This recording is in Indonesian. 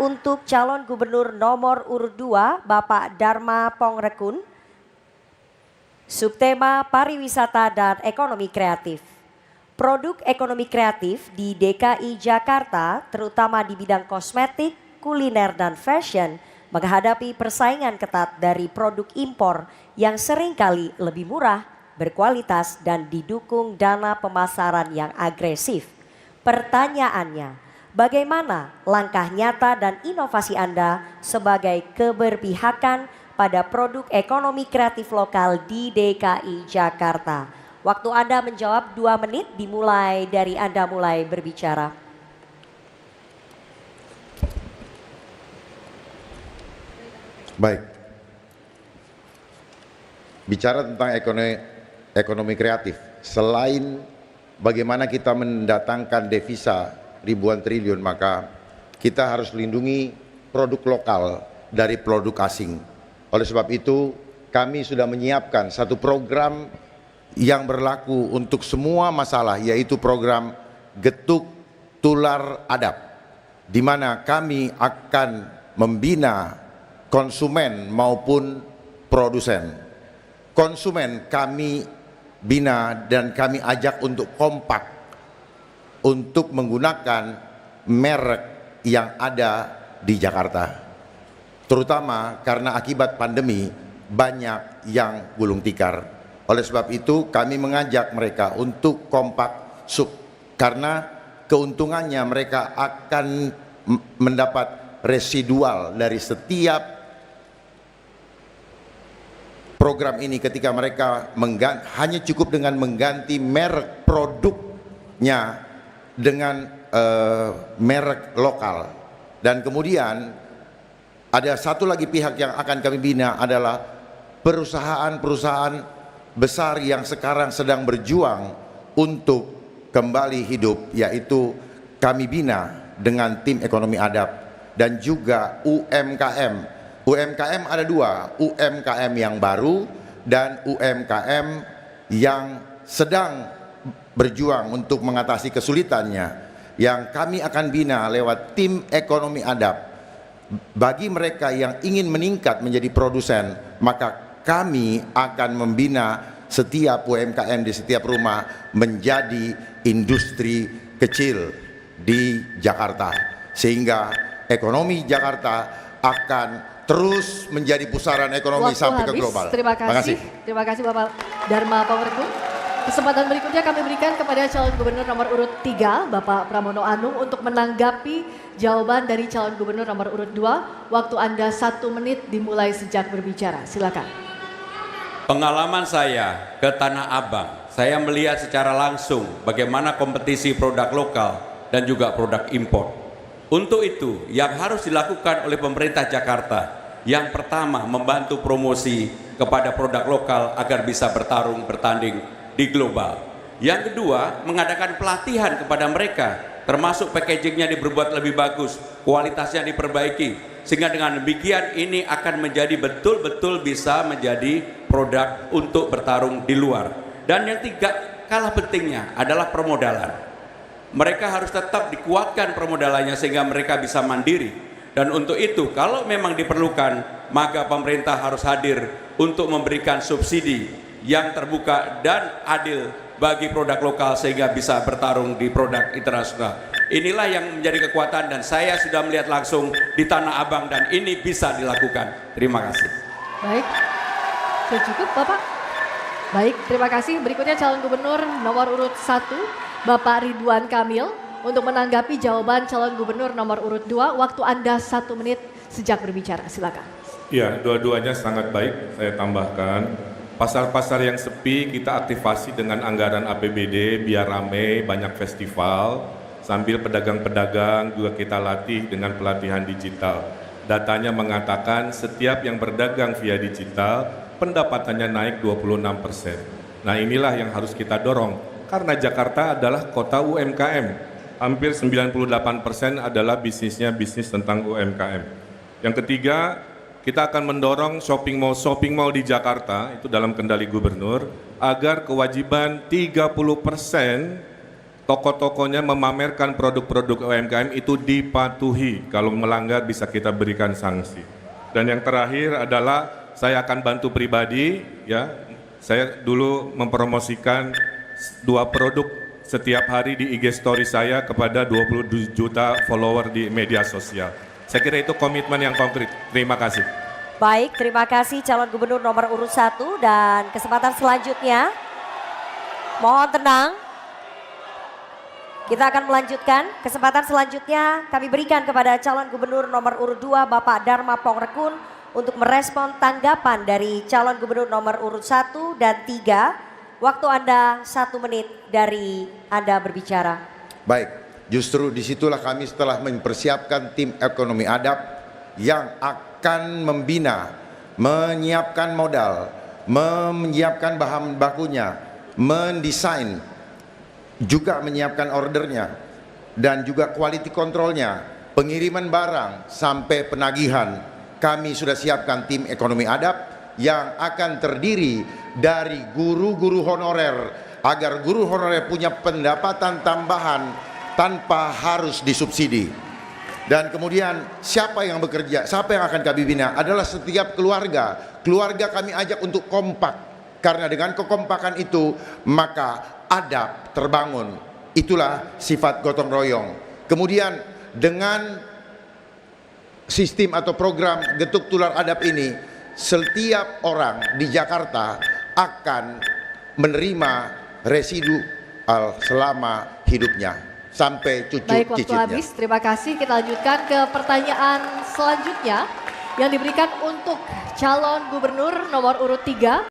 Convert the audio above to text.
Untuk calon gubernur nomor urut 2, Bapak Dharma Pongrekun. Subtema pariwisata dan ekonomi kreatif. Produk ekonomi kreatif di DKI Jakarta, terutama di bidang kosmetik, kuliner dan fashion, menghadapi persaingan ketat dari produk impor yang seringkali lebih murah, berkualitas dan didukung dana pemasaran yang agresif. Pertanyaannya, bagaimana langkah nyata dan inovasi Anda sebagai keberpihakan pada produk ekonomi kreatif lokal di DKI Jakarta? Waktu Anda menjawab 2 menit dimulai dari Anda mulai berbicara. Baik. Bicara tentang ekonomi kreatif, selain bagaimana kita mendatangkan devisa ribuan triliun, maka kita harus lindungi produk lokal dari produk asing. Oleh sebab itu, kami sudah menyiapkan satu program yang berlaku untuk semua masalah, yaitu program Getuk Tular Adab, di mana kami akan membina konsumen maupun produsen. Konsumen kami bina dan kami ajak untuk kompak untuk menggunakan merek yang ada di Jakarta, terutama karena akibat pandemi banyak yang gulung tikar. Oleh sebab itu kami mengajak mereka untuk kompak karena keuntungannya mereka akan mendapat residual dari setiap program ini ketika mereka hanya cukup dengan mengganti merek produknya dengan merek lokal. Dan kemudian ada satu lagi pihak yang akan kami bina adalah perusahaan-perusahaan besar yang sekarang sedang berjuang untuk kembali hidup, yaitu kami bina dengan tim ekonomi adab dan juga UMKM. UMKM ada 2, UMKM yang baru dan UMKM yang sedang berjuang untuk mengatasi kesulitannya, yang kami akan bina lewat tim ekonomi adab. Bagi mereka yang ingin meningkat menjadi produsen, maka kami akan membina setiap UMKM di setiap rumah menjadi industri kecil di Jakarta, sehingga ekonomi Jakarta akan terus menjadi pusaran ekonomi sampai ke global. Terima kasih. Terima kasih Bapak Dharma Pongrekun. Kesempatan berikutnya kami berikan kepada calon gubernur nomor urut 3, Bapak Pramono Anung, untuk menanggapi jawaban dari calon gubernur nomor urut 2. Waktu Anda 1 menit dimulai sejak berbicara. Silakan. Pengalaman saya ke Tanah Abang, saya melihat secara langsung bagaimana kompetisi produk lokal dan juga produk impor. Untuk itu, yang harus dilakukan oleh pemerintah Jakarta, yang pertama membantu promosi kepada produk lokal agar bisa bertanding di global. Yang kedua, mengadakan pelatihan kepada mereka, termasuk packagingnya diperbuat lebih bagus, kualitasnya diperbaiki, sehingga dengan demikian ini akan menjadi betul-betul bisa menjadi produk untuk bertarung di luar. Dan yang tiga, kalah pentingnya adalah permodalan. Mereka harus tetap dikuatkan permodalannya sehingga mereka bisa mandiri. Dan untuk itu, kalau memang diperlukan, maka pemerintah harus hadir untuk memberikan subsidi yang terbuka dan adil bagi produk lokal sehingga bisa bertarung di produk internasional. Inilah yang menjadi kekuatan dan saya sudah melihat langsung di Tanah Abang dan ini bisa dilakukan. Terima kasih. Baik, sudah cukup Bapak? Baik, terima kasih. Berikutnya calon gubernur nomor urut 1, Bapak Ridwan Kamil, untuk menanggapi jawaban calon gubernur nomor urut 2. Waktu Anda 1 menit sejak berbicara. Silakan. Ya, dua-duanya sangat baik. Saya tambahkan, pasar-pasar yang sepi kita aktifasi dengan anggaran APBD biar rame, banyak festival. Sambil pedagang-pedagang juga kita latih dengan pelatihan digital. Datanya mengatakan setiap yang berdagang via digital pendapatannya naik 26%. Nah inilah yang harus kita dorong karena Jakarta adalah kota UMKM. Hampir 98% adalah bisnisnya bisnis tentang UMKM. Yang ketiga, kita akan mendorong shopping mall di Jakarta itu dalam kendali gubernur agar kewajiban 30% toko-tokonya memamerkan produk-produk UMKM itu dipatuhi. Kalau melanggar bisa kita berikan sanksi. Dan yang terakhir adalah saya akan bantu pribadi, ya. Saya dulu mempromosikan 2 produk setiap hari di IG story saya kepada 20 juta follower di media sosial. Saya kira itu komitmen yang konkret. Terima kasih. Baik, terima kasih calon gubernur nomor urut 1 dan kesempatan selanjutnya. Mohon tenang. Kita akan melanjutkan. Kesempatan selanjutnya kami berikan kepada calon gubernur nomor urut 2 Bapak Dharma Pongrekun untuk merespon tanggapan dari calon gubernur nomor urut 1 dan 3. Waktu Anda 1 menit dari Anda berbicara. Baik, justru disitulah kami setelah mempersiapkan tim ekonomi adab yang akan membina, menyiapkan modal, menyiapkan bahan bakunya, mendesain, juga menyiapkan ordernya, dan juga quality controlnya, pengiriman barang sampai penagihan. Kami sudah siapkan tim ekonomi adab yang akan terdiri dari guru-guru honorer agar guru honorer punya pendapatan tambahan tanpa harus disubsidi. Dan kemudian siapa yang bekerja, siapa yang akan kami bina adalah setiap keluarga. Keluarga kami ajak untuk kompak, karena dengan kekompakan itu maka adab terbangun. Itulah sifat gotong royong. Kemudian dengan sistem atau program getuk tular adab ini, setiap orang di Jakarta akan menerima residu selama hidupnya sampai cucu Baik, waktu cicitnya. habis. Terima kasih. Kita lanjutkan ke pertanyaan selanjutnya yang diberikan untuk calon gubernur nomor urut 3.